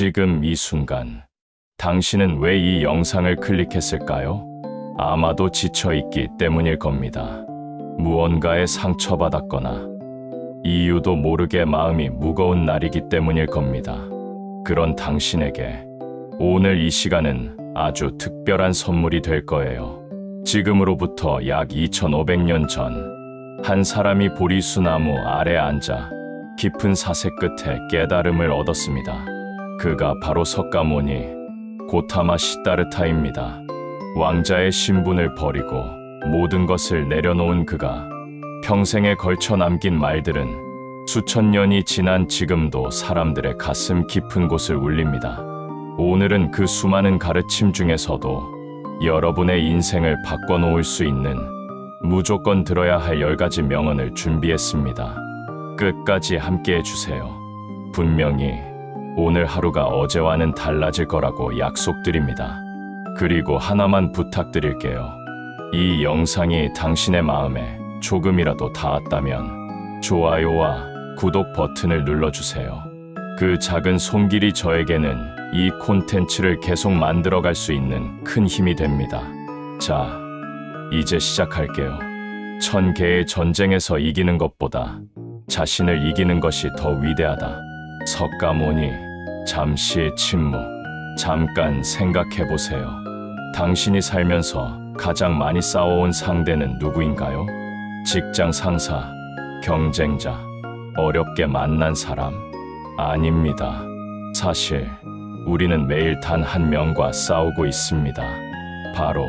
지금 이 순간, 당신은 왜 이 영상을 클릭했을까요? 아마도 지쳐있기 때문일 겁니다. 무언가에 상처받았거나, 이유도 모르게 마음이 무거운 날이기 때문일 겁니다. 그런 당신에게 오늘 이 시간은 아주 특별한 선물이 될 거예요. 지금으로부터 약 2500년 전, 한 사람이 보리수나무 아래 앉아 깊은 사색 끝에 깨달음을 얻었습니다. 그가 바로 석가모니 고타마 시다르타입니다. 왕자의 신분을 버리고 모든 것을 내려놓은 그가 평생에 걸쳐 남긴 말들은 수천 년이 지난 지금도 사람들의 가슴 깊은 곳을 울립니다. 오늘은 그 수많은 가르침 중에서도 여러분의 인생을 바꿔놓을 수 있는 무조건 들어야 할 10가지 명언을 준비했습니다. 끝까지 함께해 주세요. 분명히 오늘 하루가 어제와는 달라질 거라고 약속드립니다. 그리고 하나만 부탁드릴게요. 이 영상이 당신의 마음에 조금이라도 닿았다면 좋아요와 구독 버튼을 눌러주세요. 그 작은 손길이 저에게는 이 콘텐츠를 계속 만들어갈 수 있는 큰 힘이 됩니다. 자, 이제 시작할게요. 1000개의 전쟁에서 이기는 것보다 자신을 이기는 것이 더 위대하다. 석가모니, 잠시 침묵. 잠깐 생각해보세요. 당신이 살면서 가장 많이 싸워온 상대는 누구인가요? 직장 상사, 경쟁자, 어렵게 만난 사람? 아닙니다. 사실 우리는 매일 단 한 명과 싸우고 있습니다. 바로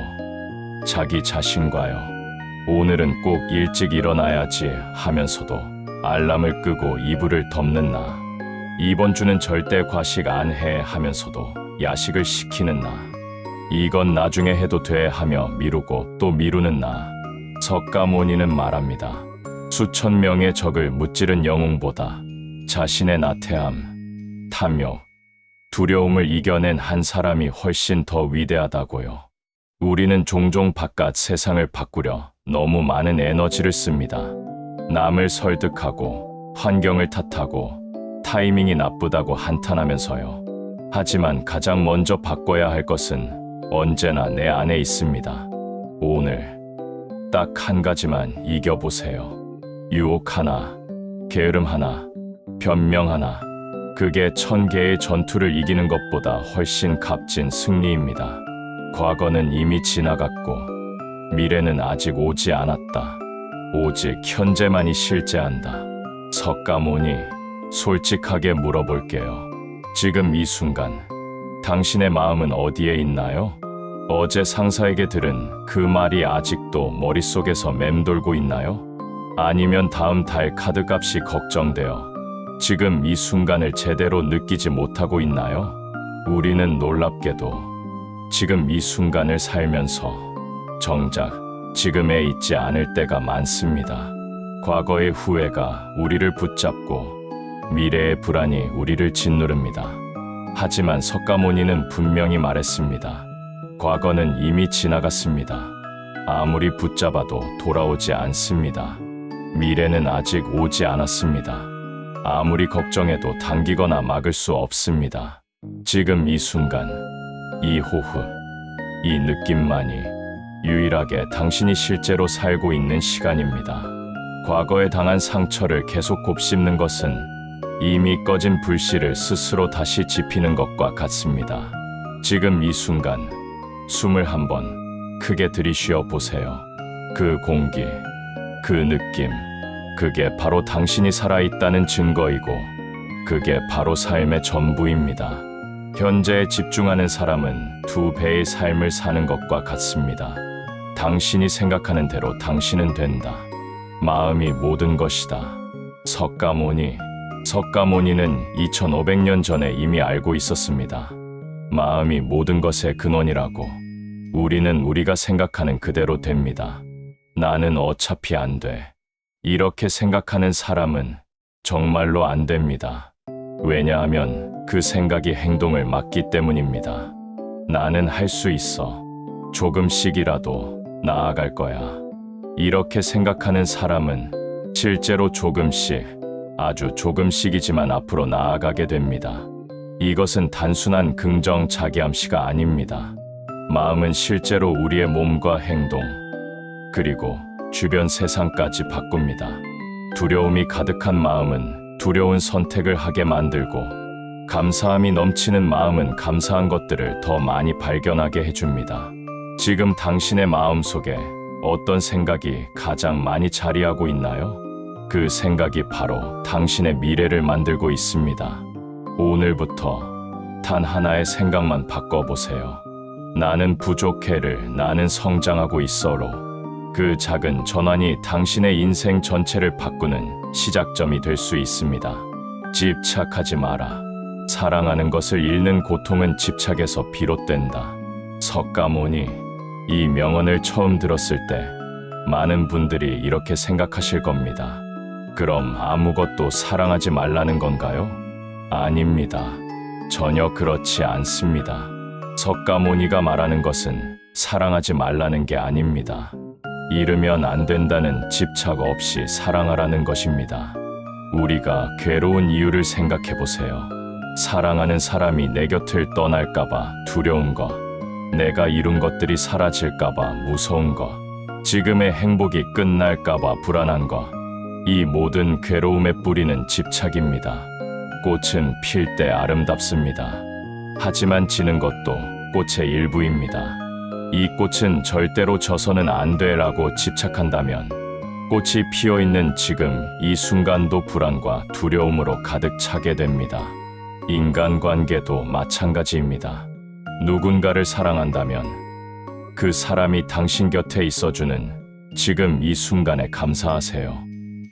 자기 자신과요. 오늘은 꼭 일찍 일어나야지 하면서도 알람을 끄고 이불을 덮는 나. 이번 주는 절대 과식 안 해 하면서도 야식을 시키는 나. 이건 나중에 해도 돼 하며 미루고 또 미루는 나. 석가모니는 말합니다. 수천 명의 적을 무찌른 영웅보다 자신의 나태함, 탐욕, 두려움을 이겨낸 한 사람이 훨씬 더 위대하다고요. 우리는 종종 바깥 세상을 바꾸려 너무 많은 에너지를 씁니다. 남을 설득하고 환경을 탓하고 타이밍이 나쁘다고 한탄하면서요. 하지만 가장 먼저 바꿔야 할 것은 언제나 내 안에 있습니다. 오늘 딱 한 가지만 이겨보세요. 유혹 하나, 게으름 하나, 변명 하나. 그게 1000개의 전투를 이기는 것보다 훨씬 값진 승리입니다. 과거는 이미 지나갔고 미래는 아직 오지 않았다. 오직 현재만이 실재한다. 석가모니, 솔직하게 물어볼게요. 지금 이 순간 당신의 마음은 어디에 있나요? 어제 상사에게 들은 그 말이 아직도 머릿속에서 맴돌고 있나요? 아니면 다음 달 카드값이 걱정되어 지금 이 순간을 제대로 느끼지 못하고 있나요? 우리는 놀랍게도 지금 이 순간을 살면서 정작 지금에 있지 않을 때가 많습니다. 과거의 후회가 우리를 붙잡고 미래의 불안이 우리를 짓누릅니다. 하지만 석가모니는 분명히 말했습니다. 과거는 이미 지나갔습니다. 아무리 붙잡아도 돌아오지 않습니다. 미래는 아직 오지 않았습니다. 아무리 걱정해도 당기거나 막을 수 없습니다. 지금 이 순간, 이 호흡, 이 느낌만이 유일하게 당신이 실제로 살고 있는 시간입니다. 과거에 당한 상처를 계속 곱씹는 것은 이미 꺼진 불씨를 스스로 다시 지피는 것과 같습니다. 지금 이 순간, 숨을 한번 크게 들이쉬어 보세요. 그 공기, 그 느낌, 그게 바로 당신이 살아있다는 증거이고 그게 바로 삶의 전부입니다. 현재에 집중하는 사람은 2배의 삶을 사는 것과 같습니다. 당신이 생각하는 대로 당신은 된다. 마음이 모든 것이다. 석가모니는 2500년 전에 이미 알고 있었습니다. 마음이 모든 것의 근원이라고. 우리는 우리가 생각하는 그대로 됩니다. 나는 어차피 안 돼. 이렇게 생각하는 사람은 정말로 안 됩니다. 왜냐하면 그 생각이 행동을 막기 때문입니다. 나는 할 수 있어. 조금씩이라도 나아갈 거야. 이렇게 생각하는 사람은 실제로 조금씩, 아주 조금씩이지만 앞으로 나아가게 됩니다. 이것은 단순한 긍정 자기암시가 아닙니다. 마음은 실제로 우리의 몸과 행동, 그리고 주변 세상까지 바꿉니다. 두려움이 가득한 마음은 두려운 선택을 하게 만들고, 감사함이 넘치는 마음은 감사한 것들을 더 많이 발견하게 해줍니다. 지금 당신의 마음속에 어떤 생각이 가장 많이 자리하고 있나요? 그 생각이 바로 당신의 미래를 만들고 있습니다. 오늘부터 단 하나의 생각만 바꿔보세요. 나는 부족해를 나는 성장하고 있어로. 그 작은 전환이 당신의 인생 전체를 바꾸는 시작점이 될 수 있습니다. 집착하지 마라. 사랑하는 것을 잃는 고통은 집착에서 비롯된다. 석가모니, 이 명언을 처음 들었을 때 많은 분들이 이렇게 생각하실 겁니다. 그럼 아무것도 사랑하지 말라는 건가요? 아닙니다. 전혀 그렇지 않습니다. 석가모니가 말하는 것은 사랑하지 말라는 게 아닙니다. 잃으면 안 된다는 집착 없이 사랑하라는 것입니다. 우리가 괴로운 이유를 생각해 보세요. 사랑하는 사람이 내 곁을 떠날까봐 두려운 것, 내가 이룬 것들이 사라질까봐 무서운 것, 지금의 행복이 끝날까봐 불안한 것, 이 모든 괴로움의 뿌리는 집착입니다. 꽃은 필 때 아름답습니다. 하지만 지는 것도 꽃의 일부입니다. 이 꽃은 절대로 져서는 안 돼라고 집착한다면 꽃이 피어있는 지금 이 순간도 불안과 두려움으로 가득 차게 됩니다. 인간관계도 마찬가지입니다. 누군가를 사랑한다면 그 사람이 당신 곁에 있어주는 지금 이 순간에 감사하세요.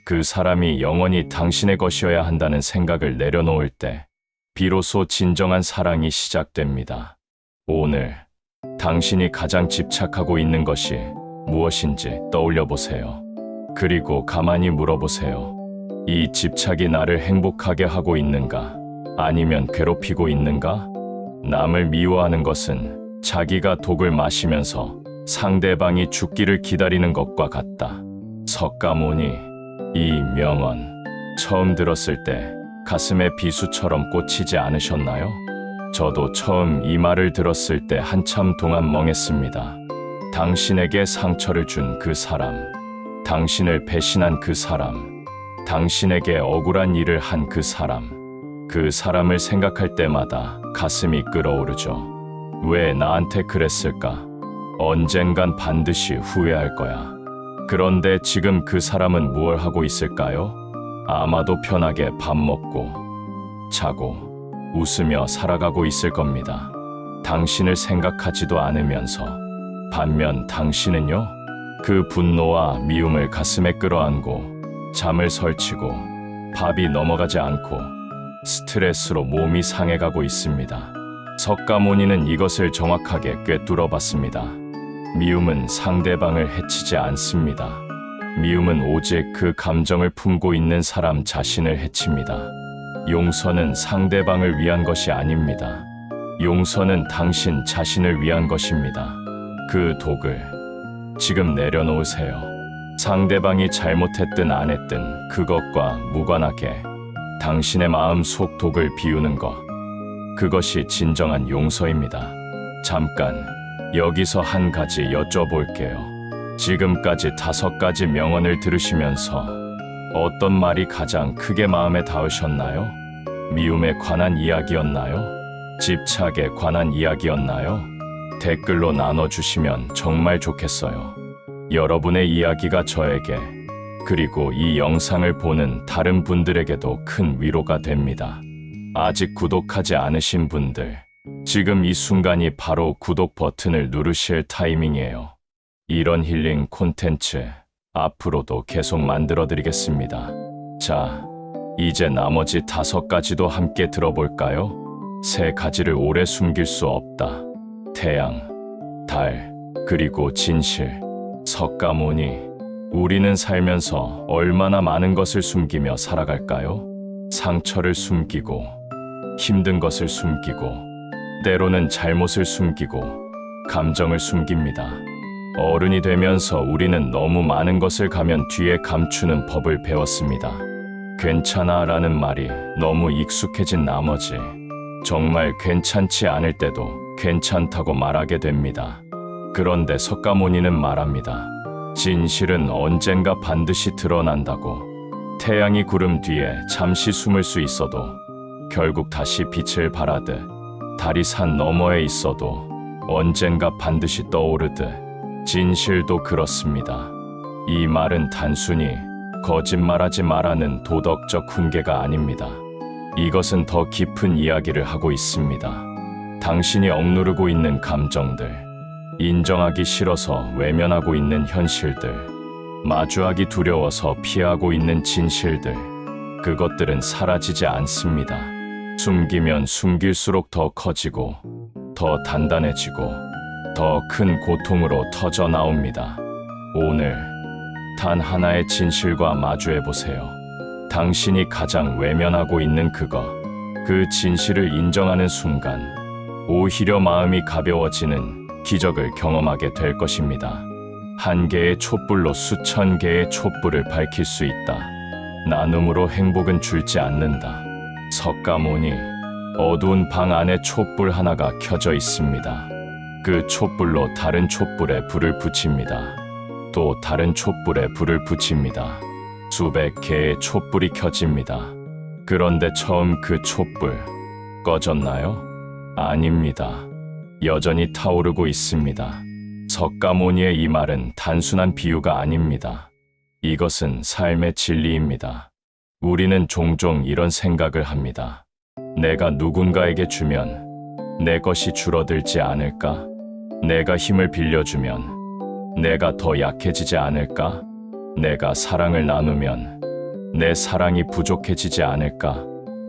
그 사람이 영원히 당신의 것이어야 한다는 생각을 내려놓을 때 비로소 진정한 사랑이 시작됩니다. 오늘 당신이 가장 집착하고 있는 것이 무엇인지 떠올려 보세요. 그리고 가만히 물어보세요. 이 집착이 나를 행복하게 하고 있는가? 아니면 괴롭히고 있는가? 남을 미워하는 것은 자기가 독을 마시면서 상대방이 죽기를 기다리는 것과 같다. 석가모니, 이 명언 처음 들었을 때 가슴에 비수처럼 꽂히지 않으셨나요? 저도 처음 이 말을 들었을 때 한참 동안 멍했습니다. 당신에게 상처를 준 그 사람, 당신을 배신한 그 사람, 당신에게 억울한 일을 한 그 사람, 그 사람을 생각할 때마다 가슴이 끓어오르죠. 왜 나한테 그랬을까? 언젠간 반드시 후회할 거야. 그런데 지금 그 사람은 무얼 하고 있을까요? 아마도 편하게 밥 먹고, 자고, 웃으며 살아가고 있을 겁니다. 당신을 생각하지도 않으면서. 반면 당신은요? 그 분노와 미움을 가슴에 끌어안고 잠을 설치고 밥이 넘어가지 않고 스트레스로 몸이 상해가고 있습니다. 석가모니는 이것을 정확하게 꿰뚫어봤습니다. 미움은 상대방을 해치지 않습니다. 미움은 오직 그 감정을 품고 있는 사람 자신을 해칩니다. 용서는 상대방을 위한 것이 아닙니다. 용서는 당신 자신을 위한 것입니다. 그 독을 지금 내려놓으세요. 상대방이 잘못했든 안 했든 그것과 무관하게 당신의 마음 속 독을 비우는 것, 그것이 진정한 용서입니다. 잠깐 여기서 한 가지 여쭤볼게요. 지금까지 5가지 명언을 들으시면서 어떤 말이 가장 크게 마음에 닿으셨나요? 미움에 관한 이야기였나요? 집착에 관한 이야기였나요? 댓글로 나눠주시면 정말 좋겠어요. 여러분의 이야기가 저에게, 그리고 이 영상을 보는 다른 분들에게도 큰 위로가 됩니다. 아직 구독하지 않으신 분들, 지금 이 순간이 바로 구독 버튼을 누르실 타이밍이에요. 이런 힐링 콘텐츠 앞으로도 계속 만들어드리겠습니다. 자, 이제 나머지 5가지도 함께 들어볼까요? 3가지를 오래 숨길 수 없다. 태양, 달, 그리고 진실. 석가모니, 우리는 살면서 얼마나 많은 것을 숨기며 살아갈까요? 상처를 숨기고, 힘든 것을 숨기고, 때로는 잘못을 숨기고, 감정을 숨깁니다. 어른이 되면서 우리는 너무 많은 것을 가면 뒤에 감추는 법을 배웠습니다. 괜찮아 라는 말이 너무 익숙해진 나머지 정말 괜찮지 않을 때도 괜찮다고 말하게 됩니다. 그런데 석가모니는 말합니다. 진실은 언젠가 반드시 드러난다고. 태양이 구름 뒤에 잠시 숨을 수 있어도 결국 다시 빛을 발하듯, 달이 산 너머에 있어도 언젠가 반드시 떠오르듯 진실도 그렇습니다. 이 말은 단순히 거짓말하지 말라는 도덕적 훈계가 아닙니다. 이것은 더 깊은 이야기를 하고 있습니다. 당신이 억누르고 있는 감정들, 인정하기 싫어서 외면하고 있는 현실들, 마주하기 두려워서 피하고 있는 진실들, 그것들은 사라지지 않습니다. 숨기면 숨길수록 더 커지고, 더 단단해지고, 더 큰 고통으로 터져 나옵니다. 오늘 단 하나의 진실과 마주해보세요. 당신이 가장 외면하고 있는 그 진실을 인정하는 순간, 오히려 마음이 가벼워지는 기적을 경험하게 될 것입니다. 한 개의 촛불로 수천 개의 촛불을 밝힐 수 있다. 나눔으로 행복은 줄지 않는다. 석가모니, 어두운 방 안에 촛불 하나가 켜져 있습니다. 그 촛불로 다른 촛불에 불을 붙입니다. 또 다른 촛불에 불을 붙입니다. 수백 개의 촛불이 켜집니다. 그런데 처음 그 촛불 꺼졌나요? 아닙니다. 여전히 타오르고 있습니다. 석가모니의 이 말은 단순한 비유가 아닙니다. 이것은 삶의 진리입니다. 우리는 종종 이런 생각을 합니다. 내가 누군가에게 주면 내 것이 줄어들지 않을까? 내가 힘을 빌려주면 내가 더 약해지지 않을까? 내가 사랑을 나누면 내 사랑이 부족해지지 않을까?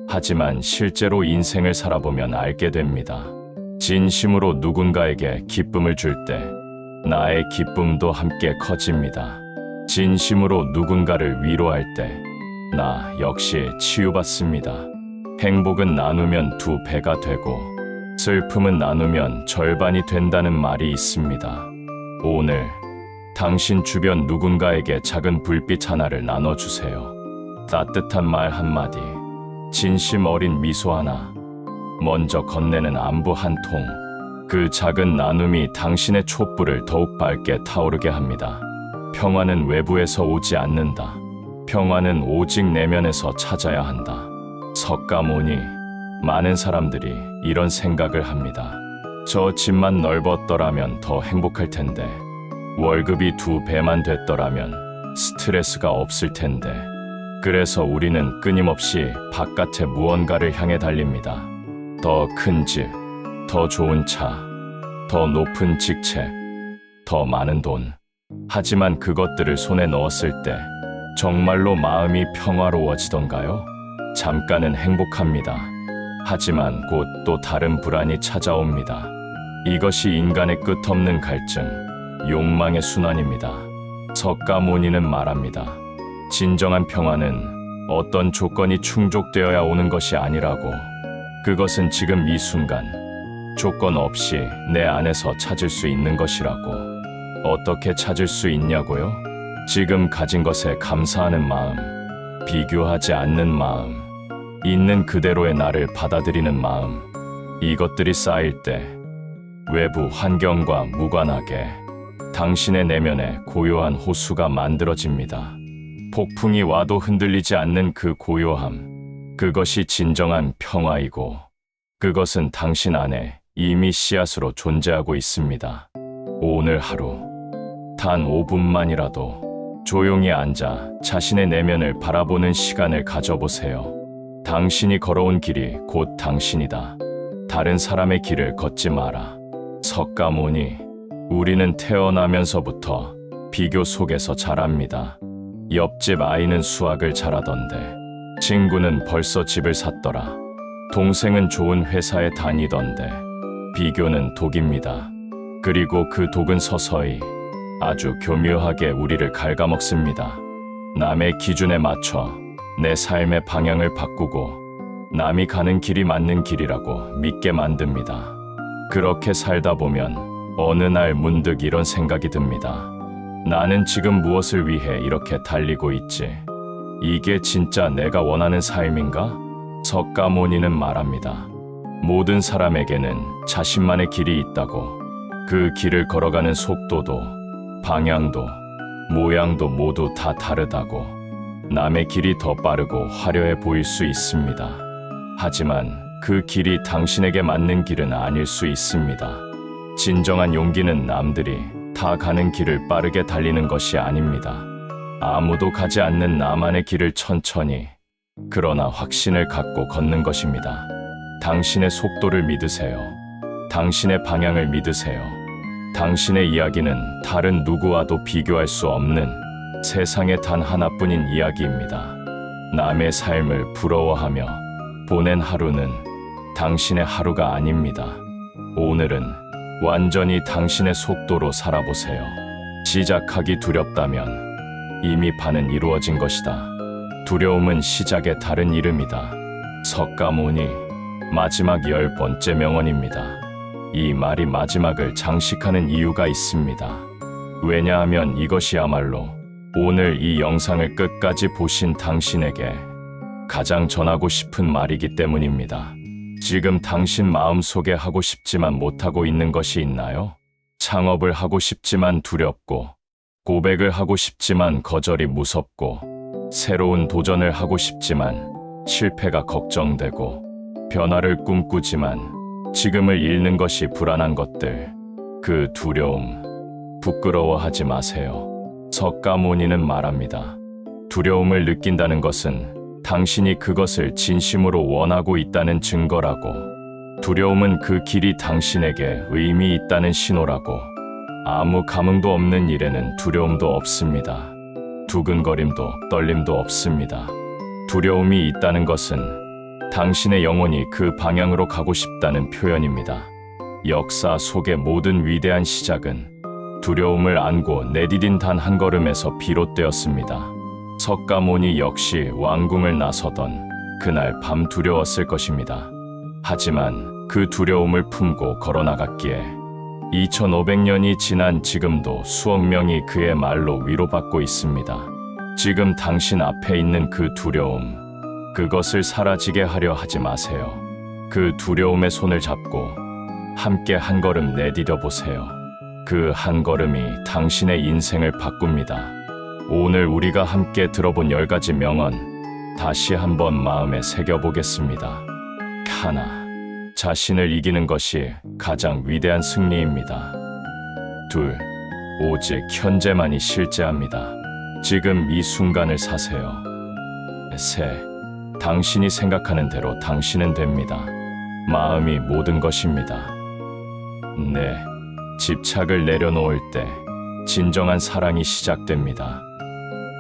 하지만 실제로 인생을 살아보면 알게 됩니다. 진심으로 누군가에게 기쁨을 줄 때 나의 기쁨도 함께 커집니다. 진심으로 누군가를 위로할 때 나 역시 치유받습니다. 행복은 나누면 2배가 되고 슬픔은 나누면 절반이 된다는 말이 있습니다. 오늘 당신 주변 누군가에게 작은 불빛 하나를 나눠주세요. 따뜻한 말 한마디, 진심 어린 미소 하나, 먼저 건네는 안부 한 통, 그 작은 나눔이 당신의 촛불을 더욱 밝게 타오르게 합니다. 평화는 외부에서 오지 않는다. 평화는 오직 내면에서 찾아야 한다. 석가모니, 많은 사람들이 이런 생각을 합니다. 저 집만 넓었더라면 더 행복할 텐데, 월급이 2배만 됐더라면 스트레스가 없을 텐데. 그래서 우리는 끊임없이 바깥의 무언가를 향해 달립니다. 더 큰 집, 더 좋은 차, 더 높은 직책, 더 많은 돈. 하지만 그것들을 손에 넣었을 때 정말로 마음이 평화로워지던가요? 잠깐은 행복합니다. 하지만 곧 또 다른 불안이 찾아옵니다. 이것이 인간의 끝없는 갈증, 욕망의 순환입니다. 석가모니는 말합니다. 진정한 평화는 어떤 조건이 충족되어야 오는 것이 아니라고. 그것은 지금 이 순간 조건 없이 내 안에서 찾을 수 있는 것이라고. 어떻게 찾을 수 있냐고요? 지금 가진 것에 감사하는 마음, 비교하지 않는 마음, 있는 그대로의 나를 받아들이는 마음. 이것들이 쌓일 때 외부 환경과 무관하게 당신의 내면에 고요한 호수가 만들어집니다. 폭풍이 와도 흔들리지 않는 그 고요함, 그것이 진정한 평화이고 그것은 당신 안에 이미 씨앗으로 존재하고 있습니다. 오늘 하루 단 5분만이라도 조용히 앉아 자신의 내면을 바라보는 시간을 가져보세요. 당신이 걸어온 길이 곧 당신이다. 다른 사람의 길을 걷지 마라. 석가모니, 우리는 태어나면서부터 비교 속에서 자랍니다. 옆집 아이는 수학을 잘하던데, 친구는 벌써 집을 샀더라. 동생은 좋은 회사에 다니던데. 비교는 독입니다. 그리고 그 독은 서서히 아주 교묘하게 우리를 갉아먹습니다. 남의 기준에 맞춰 내 삶의 방향을 바꾸고 남이 가는 길이 맞는 길이라고 믿게 만듭니다. 그렇게 살다 보면 어느 날 문득 이런 생각이 듭니다. 나는 지금 무엇을 위해 이렇게 달리고 있지? 이게 진짜 내가 원하는 삶인가? 석가모니는 말합니다. 모든 사람에게는 자신만의 길이 있다고. 그 길을 걸어가는 속도도, 방향도, 모양도 모두 다 다르다고. 남의 길이 더 빠르고 화려해 보일 수 있습니다. 하지만 그 길이 당신에게 맞는 길은 아닐 수 있습니다. 진정한 용기는 남들이 다 가는 길을 빠르게 달리는 것이 아닙니다. 아무도 가지 않는 나만의 길을 천천히, 그러나 확신을 갖고 걷는 것입니다. 당신의 속도를 믿으세요. 당신의 방향을 믿으세요. 당신의 이야기는 다른 누구와도 비교할 수 없는 세상에 단 하나뿐인 이야기입니다. 남의 삶을 부러워하며 보낸 하루는 당신의 하루가 아닙니다. 오늘은 완전히 당신의 속도로 살아보세요. 시작하기 두렵다면 이미 반은 이루어진 것이다. 두려움은 시작의 다른 이름이다. 석가모니 마지막 10번째 명언입니다. 이 말이 마지막을 장식하는 이유가 있습니다. 왜냐하면 이것이야말로 오늘 이 영상을 끝까지 보신 당신에게 가장 전하고 싶은 말이기 때문입니다. 지금 당신 마음속에 하고 싶지만 못하고 있는 것이 있나요? 창업을 하고 싶지만 두렵고, 고백을 하고 싶지만 거절이 무섭고, 새로운 도전을 하고 싶지만 실패가 걱정되고, 변화를 꿈꾸지만 지금을 잃는 것이 불안한 것들, 그 두려움, 부끄러워하지 마세요. 석가모니는 말합니다. 두려움을 느낀다는 것은 당신이 그것을 진심으로 원하고 있다는 증거라고. 두려움은 그 길이 당신에게 의미 있다는 신호라고. 아무 감흥도 없는 일에는 두려움도 없습니다. 두근거림도 떨림도 없습니다. 두려움이 있다는 것은 당신의 영혼이 그 방향으로 가고 싶다는 표현입니다. 역사 속의 모든 위대한 시작은 두려움을 안고 내디딘 단 한 걸음에서 비롯되었습니다. 석가모니 역시 왕궁을 나서던 그날 밤 두려웠을 것입니다. 하지만 그 두려움을 품고 걸어나갔기에 2500년이 지난 지금도 수억 명이 그의 말로 위로받고 있습니다. 지금 당신 앞에 있는 그 두려움, 그것을 사라지게 하려 하지 마세요. 그 두려움의 손을 잡고 함께 한 걸음 내디뎌 보세요. 그 한 걸음이 당신의 인생을 바꿉니다. 오늘 우리가 함께 들어본 10가지 명언, 다시 한번 마음에 새겨보겠습니다. 하나, 자신을 이기는 것이 가장 위대한 승리입니다. 둘, 오직 현재만이 실제합니다. 지금 이 순간을 사세요. 셋, 당신이 생각하는 대로 당신은 됩니다. 마음이 모든 것입니다. 넷, 집착을 내려놓을 때 진정한 사랑이 시작됩니다.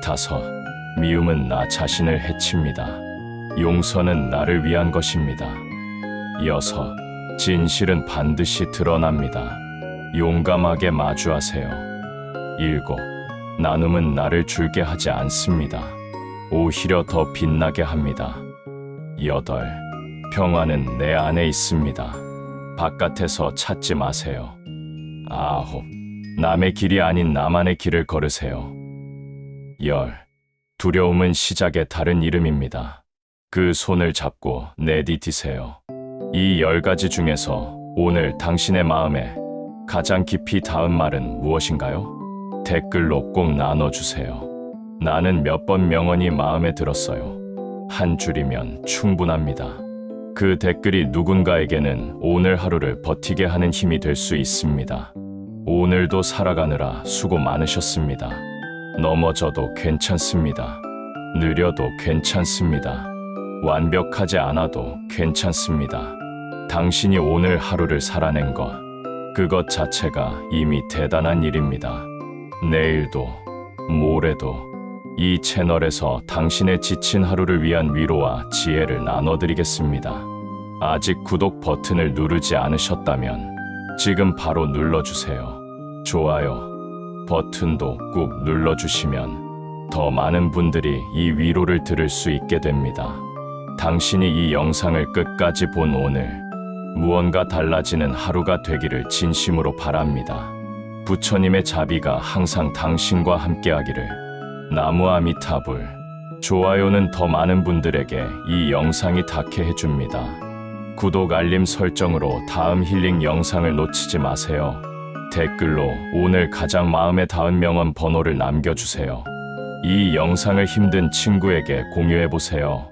다섯, 미움은 나 자신을 해칩니다. 용서는 나를 위한 것입니다. 여섯, 진실은 반드시 드러납니다. 용감하게 마주하세요. 일곱, 나눔은 나를 줄게 하지 않습니다. 오히려 더 빛나게 합니다. 여덟, 평화는 내 안에 있습니다. 바깥에서 찾지 마세요. 아홉, 남의 길이 아닌 나만의 길을 걸으세요. 열, 두려움은 시작의 다른 이름입니다. 그 손을 잡고 내디디세요. 이 10가지 중에서 오늘 당신의 마음에 가장 깊이 닿은 말은 무엇인가요? 댓글로 꼭 나눠주세요. 나는 몇 번 명언이 마음에 들었어요. 한 줄이면 충분합니다. 그 댓글이 누군가에게는 오늘 하루를 버티게 하는 힘이 될 수 있습니다. 오늘도 살아가느라 수고 많으셨습니다. 넘어져도 괜찮습니다. 느려도 괜찮습니다. 완벽하지 않아도 괜찮습니다. 당신이 오늘 하루를 살아낸 것, 그것 자체가 이미 대단한 일입니다. 내일도, 모레도 이 채널에서 당신의 지친 하루를 위한 위로와 지혜를 나눠드리겠습니다. 아직 구독 버튼을 누르지 않으셨다면 지금 바로 눌러주세요. 좋아요 버튼도 꾹 눌러주시면 더 많은 분들이 이 위로를 들을 수 있게 됩니다. 당신이 이 영상을 끝까지 본 오늘, 무언가 달라지는 하루가 되기를 진심으로 바랍니다. 부처님의 자비가 항상 당신과 함께하기를. 나무 아미타불. 좋아요는 더 많은 분들에게 이 영상이 닿게 해줍니다. 구독 알림 설정으로 다음 힐링 영상을 놓치지 마세요. 댓글로 오늘 가장 마음에 닿은 명언 번호를 남겨주세요. 이 영상을 힘든 친구에게 공유해보세요.